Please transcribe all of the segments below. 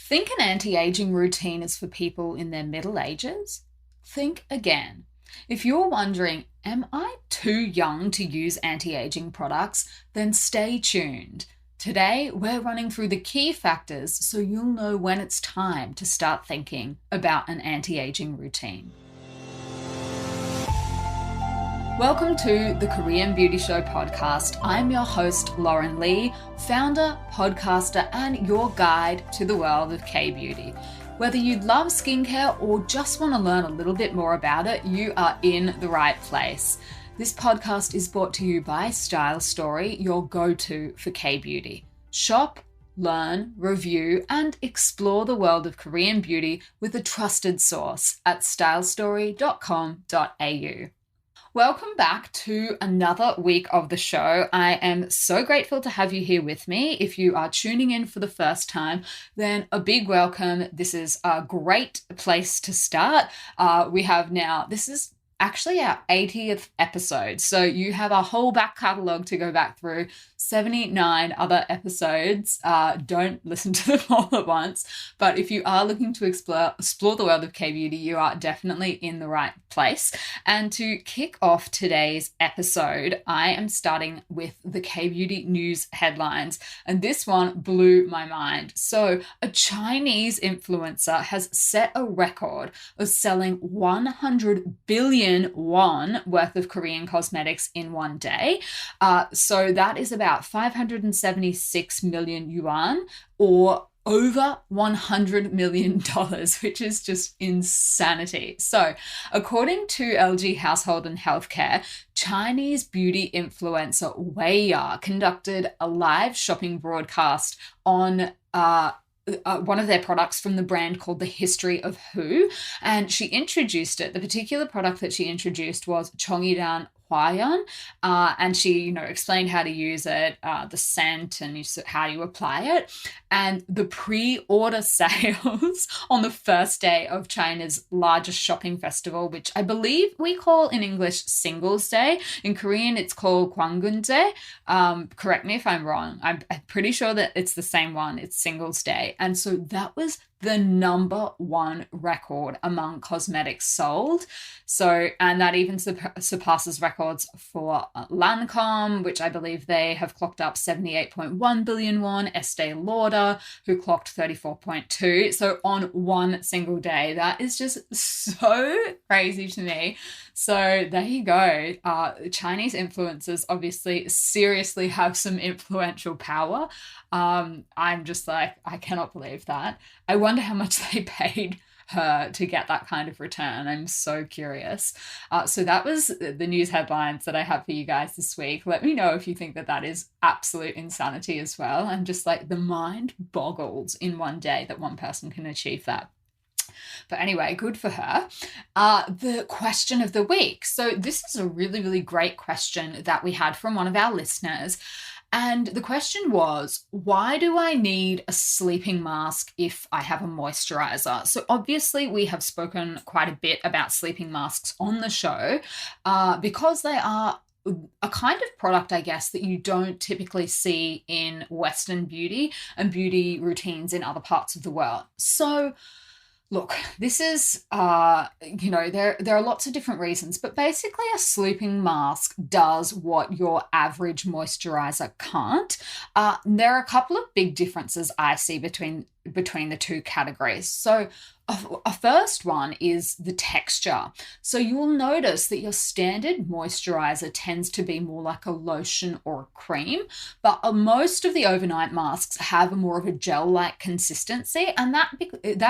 Think an anti-aging routine is for people in their middle ages? Think again. If you're wondering, am I too young to use anti-aging products? Then stay tuned. Today, we're running through the key factors so you'll know when it's time to start thinking about an anti-aging routine. Welcome to the Korean Beauty Show podcast. I'm your host, Lauren Lee, founder, podcaster, and your guide to the world of K-beauty. Whether you love skincare or just want to learn a little bit more about it, you are in the right place. This podcast is brought to you by Style Story, your go-to for K-beauty. Shop, learn, review, and explore the world of Korean beauty with a trusted source at stylestory.com.au. Welcome back to another week of the show. I am so grateful to have you here with me. If you are tuning in for the first time, then a big welcome. This is a great place to start. This is actually our 80th episode. So you have a whole back catalogue to go back through, 79 other episodes. Don't listen to them all at once. But if you are looking to explore the world of K-beauty, you are definitely in the right place. And to kick off today's episode, I am starting with the K-beauty news headlines. And this one blew my mind. So a Chinese influencer has set a record of selling 100 billion won worth of Korean cosmetics in one day. So that is about 576 million yuan, or over $100 million, which is just insanity. So according to LG Household and Healthcare, Chinese beauty influencer Wei conducted a live shopping broadcast on one of their products from the brand called The History of Who, and she introduced it. The particular product that she introduced was Chongyidan Hwayeon, and she, explained how to use it, the scent, and how you apply it. And the pre-order sales on the first day of China's largest shopping festival, which I believe we call in English Singles Day. In Korean, it's called Gwangunjae. Correct me if I'm wrong. I'm pretty sure that it's the same one. It's Singles Day. And so that was the number one record among cosmetics sold. So, and that even surpasses records for Lancome, which I believe they have clocked up 78.1 billion won, Estee Lauder, who clocked 34.2. So on one single day, that is just so crazy to me. So there you go. Chinese influencers obviously seriously have some influential power. I'm just like, I cannot believe that. I wonder how much they paid her to get that kind of return. I'm so curious. So that was the news headlines that I have for you guys this week. Let me know if you think that that is absolute insanity as well. I'm just like, the mind boggles in one day that one person can achieve that. But anyway, good for her. The question of the week. So this is a really, really great question that we had from one of our listeners. And the question was, why do I need a sleeping mask if I have a moisturizer? So obviously we have spoken quite a bit about sleeping masks on the show because they are a kind of product, I guess, that you don't typically see in Western beauty and beauty routines in other parts of the world. So look, this is, there are lots of different reasons, but basically a sleeping mask does what your average moisturizer can't. There are a couple of big differences I see between the two categories. So a first one is the texture. So you'll notice that your standard moisturizer tends to be more like a lotion or a cream, but most of the overnight masks have more of a gel-like consistency, and that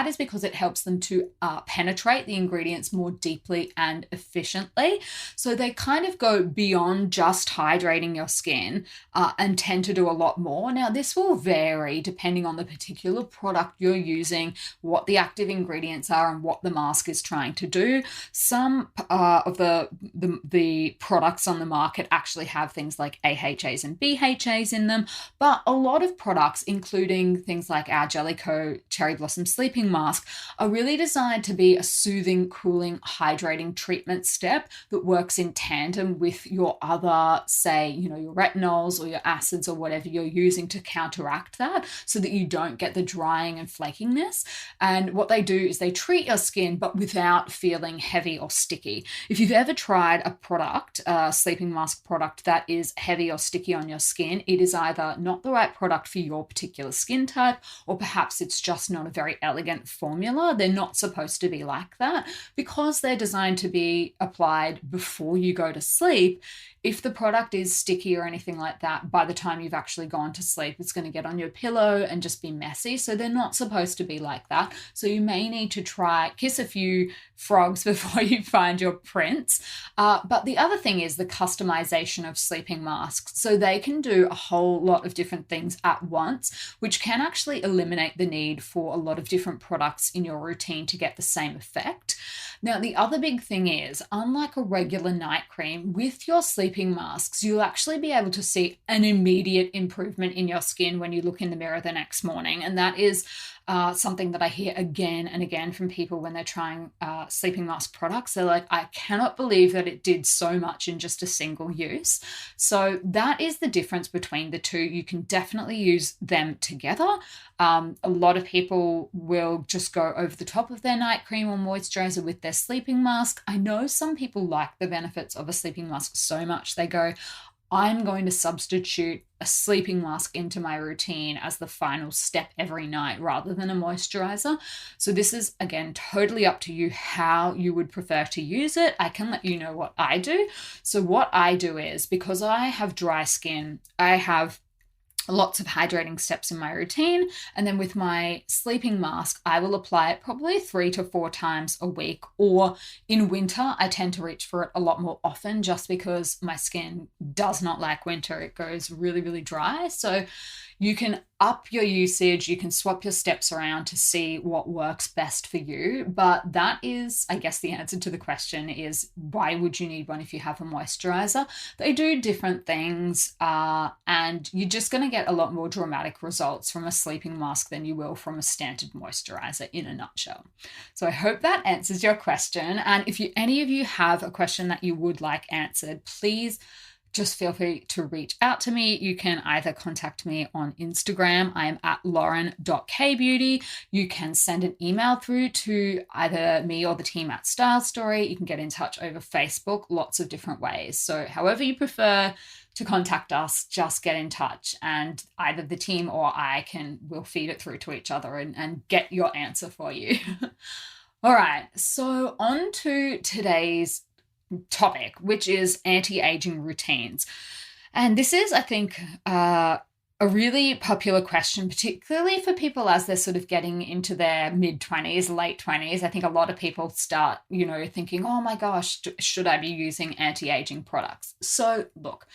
is because it helps them to penetrate the ingredients more deeply and efficiently. So they kind of go beyond just hydrating your skin and tend to do a lot more. Now, this will vary depending on the particular product you're using, what the active ingredients are, and what the mask is trying to do. Some of the products on the market actually have things like AHAs and BHAs in them, but a lot of products, including things like our Jellicoe Cherry Blossom Sleeping Mask, are really designed to be a soothing, cooling, hydrating treatment step that works in tandem with your other, say, your retinols or your acids or whatever you're using to counteract that, so that you don't get the dry drying and flakiness. And what they do is they treat your skin, but without feeling heavy or sticky. If you've ever tried a product, a sleeping mask product that is heavy or sticky on your skin, it is either not the right product for your particular skin type, or perhaps it's just not a very elegant formula. They're not supposed to be like that because they're designed to be applied before you go to sleep. If the product is sticky or anything like that, by the time you've actually gone to sleep, it's going to get on your pillow and just be messy. So they're not supposed to be like that. So you may need to try kiss a few frogs before you find your prince. But the other thing is the customization of sleeping masks. So they can do a whole lot of different things at once, which can actually eliminate the need for a lot of different products in your routine to get the same effect. Now, the other big thing is, unlike a regular night cream, with your sleeping masks, you'll actually be able to see an immediate improvement in your skin when you look in the mirror the next morning. And that is something that I hear again and again from people when they're trying sleeping mask products. They're like, I cannot believe that it did so much in just a single use. So that is the difference between the two. You can definitely use them together. A lot of people will just go over the top of their night cream or moisturizer with their sleeping mask. I know some people like the benefits of a sleeping mask so much they go, I'm going to substitute a sleeping mask into my routine as the final step every night rather than a moisturizer. So this is, again, totally up to you how you would prefer to use it. I can let you know what I do. So what I do is, because I have dry skin, I have lots of hydrating steps in my routine. And then with my sleeping mask, I will apply it probably 3 to 4 times a week. Or in winter, I tend to reach for it a lot more often just because my skin does not like winter. It goes really, really dry. So you can up your usage, you can swap your steps around to see what works best for you. But that is, I guess, the answer to the question is, why would you need one if you have a moisturizer? They do different things, and you're just going to get a lot more dramatic results from a sleeping mask than you will from a standard moisturizer, in a nutshell. So I hope that answers your question. And if any of you have a question that you would like answered, please just feel free to reach out to me. You can either contact me on Instagram. I am at lauren.kbeauty. You can send an email through to either me or the team at Style Story. You can get in touch over Facebook, lots of different ways. So however you prefer to contact us, just get in touch, and either the team or I will feed it through to each other and get your answer for you. All right, so on to today's topic, which is anti-aging routines. And this is, I think, a really popular question, particularly for people as they're sort of getting into their mid-20s, late 20s. I think a lot of people start, thinking, oh my gosh, should I be using anti-aging products? So look,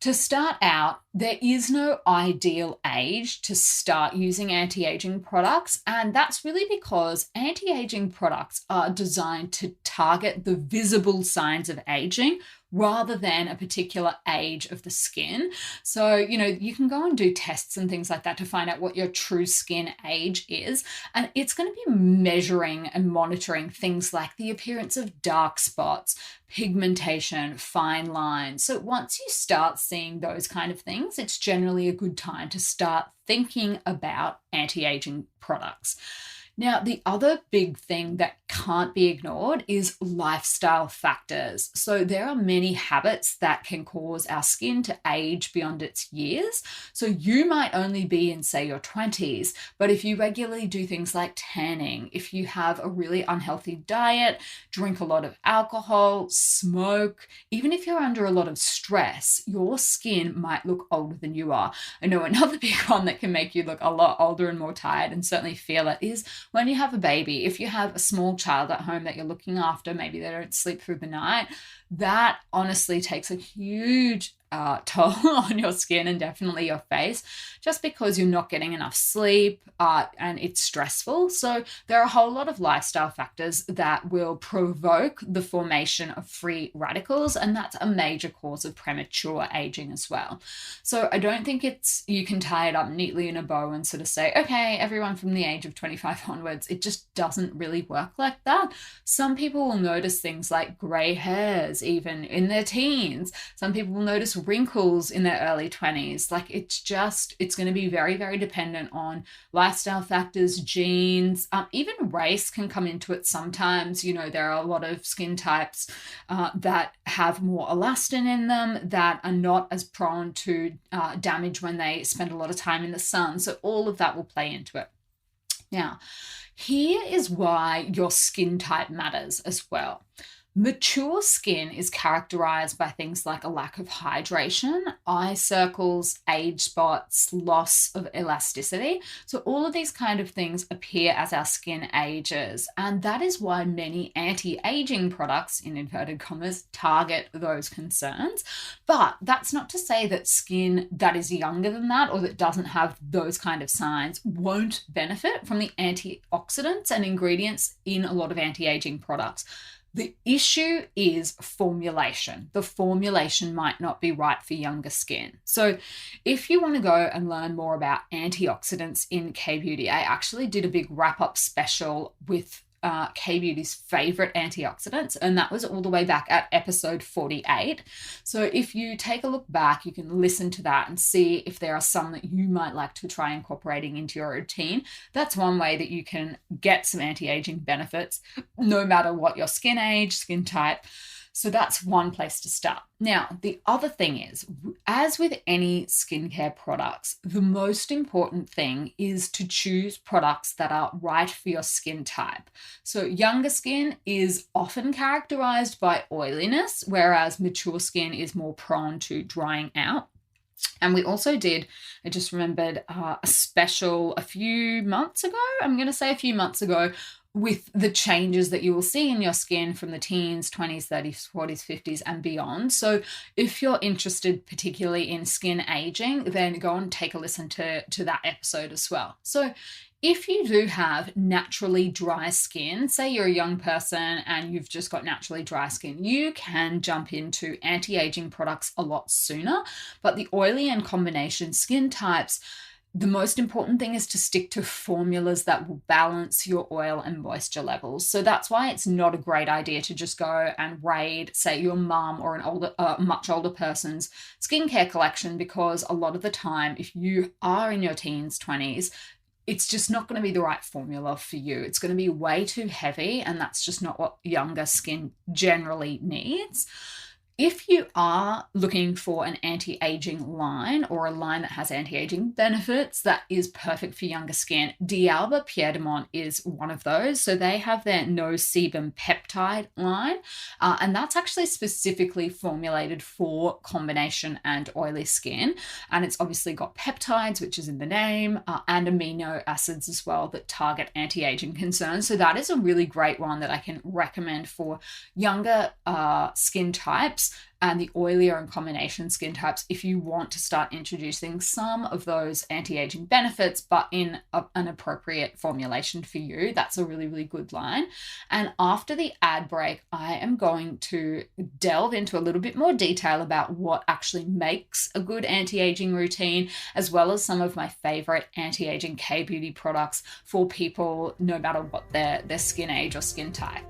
to start out, there is no ideal age to start using anti-aging products, and that's really because anti-aging products are designed to target the visible signs of aging rather than a particular age of the skin. So, you can go and do tests and things like that to find out what your true skin age is. And it's going to be measuring and monitoring things like the appearance of dark spots, pigmentation, fine lines. So once you start seeing those kind of things, it's generally a good time to start thinking about anti-aging products. Now, the other big thing that can't be ignored is lifestyle factors. So there are many habits that can cause our skin to age beyond its years. So you might only be in, say, your 20s, but if you regularly do things like tanning, if you have a really unhealthy diet, drink a lot of alcohol, smoke, even if you're under a lot of stress, your skin might look older than you are. I know another big one that can make you look a lot older and more tired and certainly feel it is when you have a baby. If you have a small child at home that you're looking after, maybe they don't sleep through the night, that honestly takes a huge toll on your skin and definitely your face, just because you're not getting enough sleep and it's stressful. So there are a whole lot of lifestyle factors that will provoke the formation of free radicals, and that's a major cause of premature aging as well. So I don't think you can tie it up neatly in a bow and sort of say, okay, everyone from the age of 25 onwards. It just doesn't really work like that. Some people will notice things like gray hairs even in their teens. Some people will notice those wrinkles in their early 20s. Like it's going to be very, very dependent on lifestyle factors, genes, even race can come into it sometimes. You know, there are a lot of skin types that have more elastin in them that are not as prone to damage when they spend a lot of time in the sun. So all of that will play into it. Now, here is why your skin type matters as well. Mature skin is characterized by things like a lack of hydration, eye circles, age spots, loss of elasticity. So all of these kind of things appear as our skin ages. And that is why many anti-aging products, in inverted commas, target those concerns. But that's not to say that skin that is younger than that or that doesn't have those kind of signs won't benefit from the antioxidants and ingredients in a lot of anti-aging products. The issue is formulation. The formulation might not be right for younger skin. So if you want to go and learn more about antioxidants in K-Beauty, I actually did a big wrap-up special with K-Beauty's favorite antioxidants, and that was all the way back at episode 48. So if you take a look back, you can listen to that and see if there are some that you might like to try incorporating into your routine. That's one way that you can get some anti-aging benefits, no matter what your skin age, skin type. So that's one place to start. Now, the other thing is, as with any skincare products, the most important thing is to choose products that are right for your skin type. So younger skin is often characterized by oiliness, whereas mature skin is more prone to drying out. And we also did, I just remembered a special a few months ago, with the changes that you will see in your skin from the teens, 20s, 30s, 40s, 50s, and beyond. So if you're interested particularly in skin aging, then go and take a listen to that episode as well. So if you do have naturally dry skin, say you're a young person and you've just got naturally dry skin, you can jump into anti-aging products a lot sooner. But the oily and combination skin types, the most important thing is to stick to formulas that will balance your oil and moisture levels. So that's why it's not a great idea to just go and raid, say, your mum or much older person's skincare collection, because a lot of the time, if you are in your teens, 20s, it's just not going to be the right formula for you. It's going to be way too heavy, and that's just not what younger skin generally needs. If you are looking for an anti-aging line or a line that has anti-aging benefits that is perfect for younger skin, D'Alba Piedmont is one of those. So they have their no sebum peptide line, and that's actually specifically formulated for combination and oily skin. And it's obviously got peptides, which is in the name, and amino acids as well that target anti-aging concerns. So that is a really great one that I can recommend for younger skin types and the oilier and combination skin types if you want to start introducing some of those anti-aging benefits, but in an appropriate formulation for you. That's a really, really good line. And after the ad break, I am going to delve into a little bit more detail about what actually makes a good anti-aging routine, as well as some of my favorite anti-aging K-Beauty products for people, no matter what their skin age or skin type.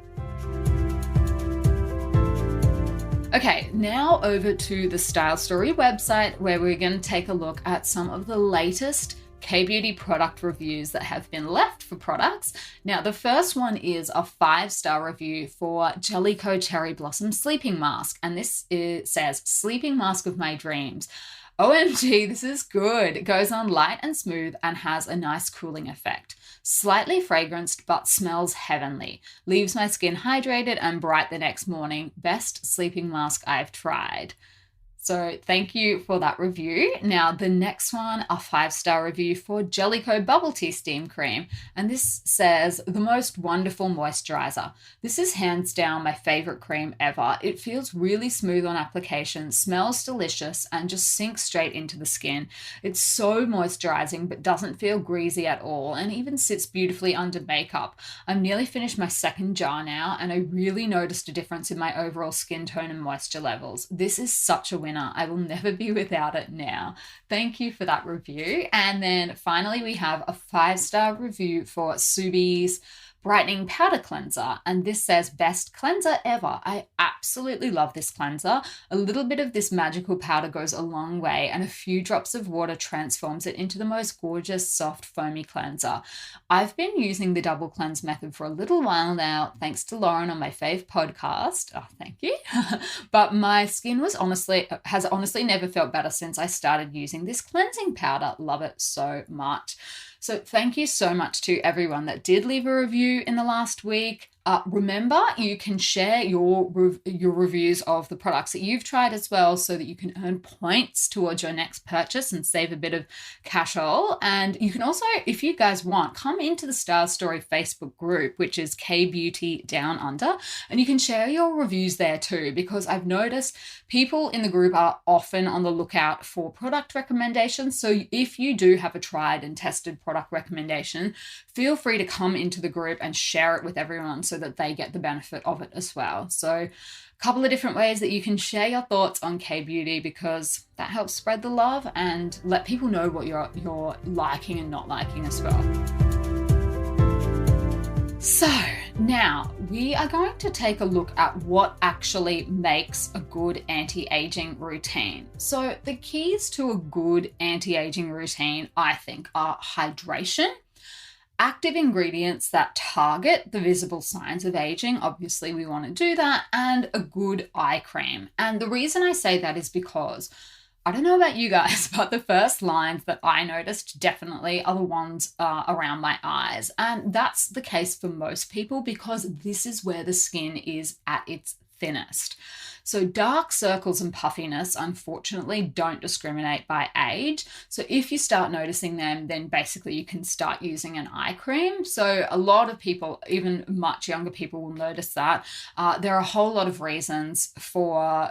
Okay, now over to the Style Story website, where we're going to take a look at some of the latest K-Beauty product reviews that have been left for products. Now, the first one is a 5-star review for Jellicoe Cherry Blossom Sleeping Mask, and this says, "Sleeping mask of my dreams. OMG, this is good. It goes on light and smooth and has a nice cooling effect. Slightly fragranced, but smells heavenly. Leaves my skin hydrated and bright the next morning. Best sleeping mask I've tried." So thank you for that review. Now, the next one, a 5-star review for Jellicoe Bubble Tea Steam Cream. And this says, "The most wonderful moisturizer. This is hands down my favorite cream ever. It feels really smooth on application, smells delicious, and just sinks straight into the skin. It's so moisturizing, but doesn't feel greasy at all, and even sits beautifully under makeup. I'm nearly finished my second jar now, and I really noticed a difference in my overall skin tone and moisture levels. This is such a winner. I will never be without it now." Thank you for that review. And then finally, we have a 5-star review for Subi's brightening powder cleanser, and this says best cleanser ever. I absolutely love this cleanser. A little bit of this magical powder goes a long way, and a few drops of water transforms it into the most gorgeous, soft, foamy cleanser. I've been using the double cleanse method for a little while now, thanks to Lauren on my fave podcast. Oh, thank you. But my skin has honestly never felt better since I started using this cleansing powder. Love it so much. So thank you so much to everyone that did leave a review in the last week. Remember, you can share your reviews of the products that you've tried as well, so that you can earn points towards your next purchase and save a bit of cash-all. And you can also, if you guys want, come into the Star Story Facebook group, which is K-Beauty Down Under, and you can share your reviews there too, because I've noticed people in the group are often on the lookout for product recommendations. So if you do have a tried and tested product recommendation, feel free to come into the group and share it with everyone so that they get the benefit of it as well. So a couple of different ways that you can share your thoughts on K-Beauty, because that helps spread the love and let people know what you're liking and not liking as well. So now we are going to take a look at what actually makes a good anti-aging routine. So the keys to a good anti-aging routine, I think, are hydration, active ingredients that target the visible signs of aging. Obviously, we want to do that, and a good eye cream. And the reason I say that is because I don't know about you guys, but the first lines that I noticed definitely are the ones around my eyes. And that's the case for most people, because this is where the skin is at its thinnest. So dark circles and puffiness, unfortunately, don't discriminate by age. So if you start noticing them, then basically you can start using an eye cream. So a lot of people, even much younger people, will notice that. There are a whole lot of reasons for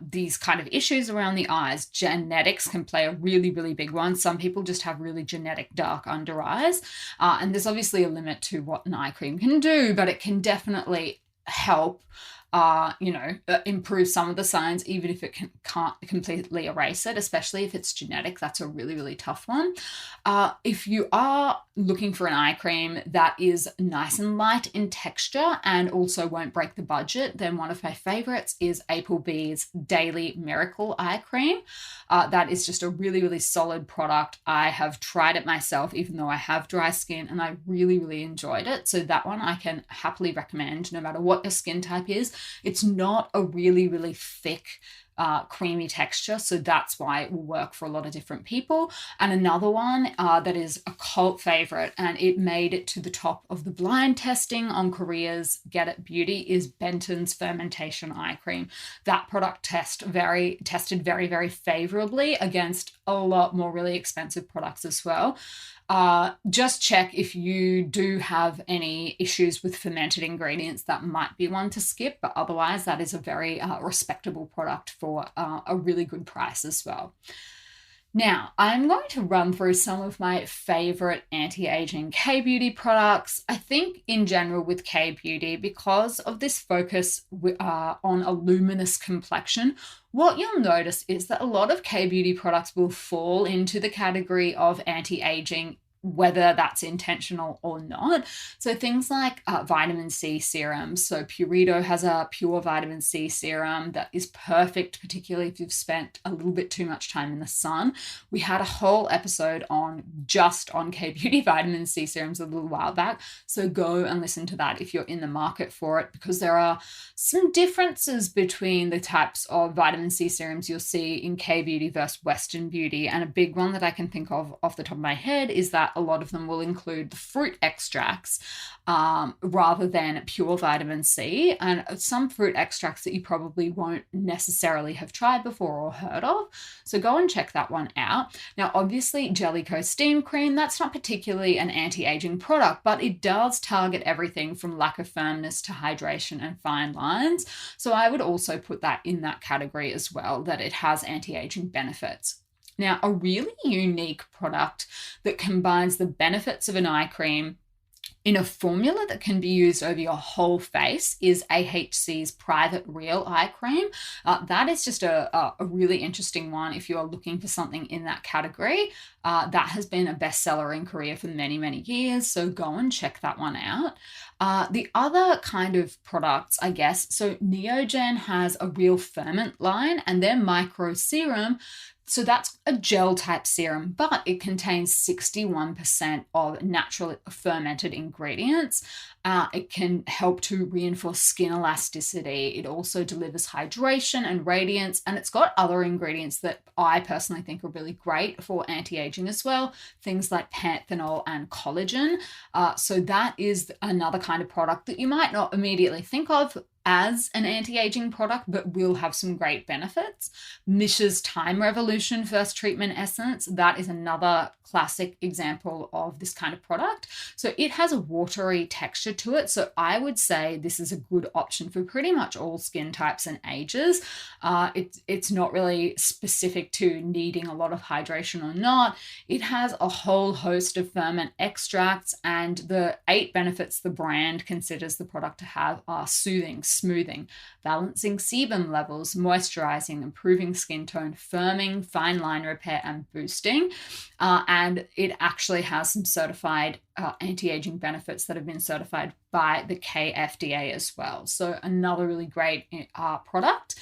these kind of issues around the eyes. Genetics can play a really, really big one. Some people just have really genetic dark under eyes. And there's obviously a limit to what an eye cream can do, but it can definitely help improve some of the signs, even if it can't completely erase it, especially if it's genetic. That's a really, really tough one. If you are looking for an eye cream that is nice and light in texture and also won't break the budget, then one of my favorites is Applebee's Daily Miracle Eye Cream. That is just a really, really solid product. I have tried it myself, even though I have dry skin, and I really, really enjoyed it. So that one I can happily recommend, no matter what your skin type is. It's not a really, really thick, creamy texture, so that's why it will work for a lot of different people. And another one that is a cult favorite, and it made it to the top of the blind testing on Korea's Get It Beauty, is Benton's Fermentation Eye Cream. That product tested very, very favorably against a lot more really expensive products as well. Just check if you do have any issues with fermented ingredients. That might be one to skip, but otherwise that is a very respectable product for a really good price as well. Now, I'm going to run through some of my favorite anti-aging K-Beauty products. I think in general with K-Beauty, because of this focus on a luminous complexion, what you'll notice is that a lot of K-Beauty products will fall into the category of anti-aging, whether that's intentional or not. So things like vitamin C serums. So Purito has a pure vitamin C serum that is perfect, particularly if you've spent a little bit too much time in the sun. We had a whole episode on K-Beauty vitamin C serums a little while back. So go and listen to that if you're in the market for it, because there are some differences between the types of vitamin C serums you'll see in K-Beauty versus Western Beauty. And a big one that I can think of off the top of my head is that a lot of them will include the fruit extracts rather than pure vitamin C, and some fruit extracts that you probably won't necessarily have tried before or heard of. So go and check that one out. Now, obviously, Jellicoe Steam Cream, that's not particularly an anti-aging product, but it does target everything from lack of firmness to hydration and fine lines. So I would also put that in that category as well, that it has anti-aging benefits. Now, a really unique product that combines the benefits of an eye cream in a formula that can be used over your whole face is AHC's Private Real Eye Cream. That is just a really interesting one if you are looking for something in that category. That has been a bestseller in Korea for many, many years, so go and check that one out. The other kind of products, I guess, so Neogen has a real ferment line, and their micro serum, so that's a gel type serum, but it contains 61% of natural fermented ingredients. It can help to reinforce skin elasticity. It also delivers hydration and radiance, and it's got other ingredients that I personally think are really great for anti-aging as well, things like panthenol and collagen. So that is another kind of product that you might not immediately think of as an anti-aging product, but will have some great benefits. Mish's Time Revolution First Treatment Essence, that is another classic example of this kind of product. So it has a watery texture to it. So I would say this is a good option for pretty much all skin types and ages. It's not really specific to needing a lot of hydration or not. It has a whole host of ferment extracts, and the 8 benefits the brand considers the product to have are soothing, smoothing, balancing sebum levels, moisturizing, improving skin tone, firming, fine line repair, and boosting. And it actually has some certified anti-aging benefits that have been certified by the KFDA as well. So another really great product.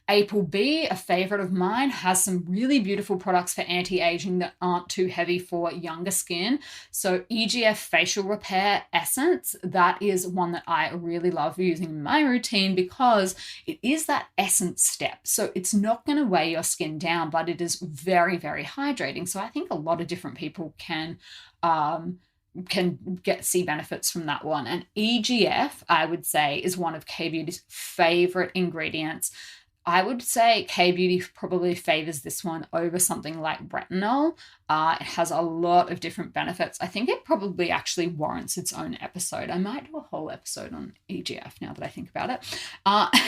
Applebee, a favorite of mine, has some really beautiful products for anti-aging that aren't too heavy for younger skin. So EGF Facial Repair Essence, that is one that I really love using in my routine because it is that essence step. So it's not going to weigh your skin down, but it is very, very hydrating. So I think a lot of different people can see benefits from that one. And EGF, I would say, is one of K-Beauty's favorite ingredients. I would say K-Beauty probably favors this one over something like retinol. It has a lot of different benefits. I think it probably actually warrants its own episode. I might do a whole episode on EGF now that I think about it.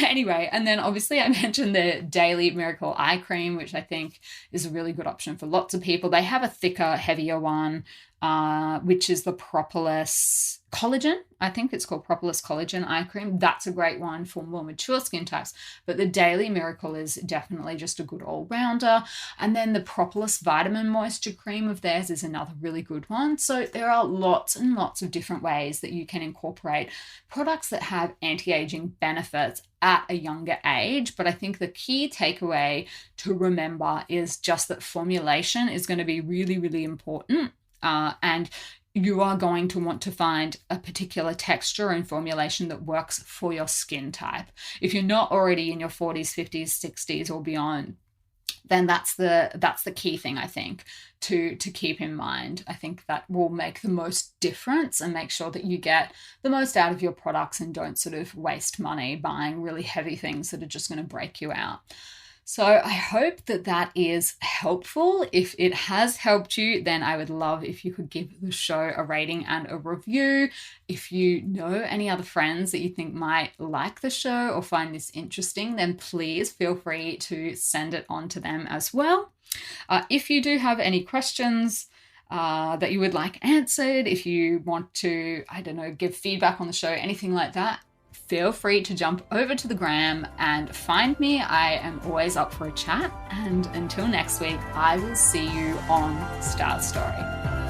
Anyway, and then obviously I mentioned the Daily Miracle Eye Cream, which I think is a really good option for lots of people. They have a thicker, heavier one, which is the Propolis Collagen. I think it's called Propolis Collagen Eye Cream. That's a great one for more mature skin types. But the Daily Miracle is definitely just a good all-rounder. And then the Propolis Vitamin Moisture Cream of theirs is another really good one. So there are lots and lots of different ways that you can incorporate products that have anti-aging benefits at a younger age. But I think the key takeaway to remember is just that formulation is going to be really, really important. And you are going to want to find a particular texture and formulation that works for your skin type. If you're not already in your 40s, 50s, 60s or beyond, then that's the key thing, I think, to keep in mind. I think that will make the most difference and make sure that you get the most out of your products and don't sort of waste money buying really heavy things that are just going to break you out. So I hope that that is helpful. If it has helped you, then I would love if you could give the show a rating and a review. If you know any other friends that you think might like the show or find this interesting, then please feel free to send it on to them as well. If you do have any questions that you would like answered, if you want to, give feedback on the show, anything like that, feel free to jump over to the gram and find me. I am always up for a chat. And until next week, I will see you on Star Story.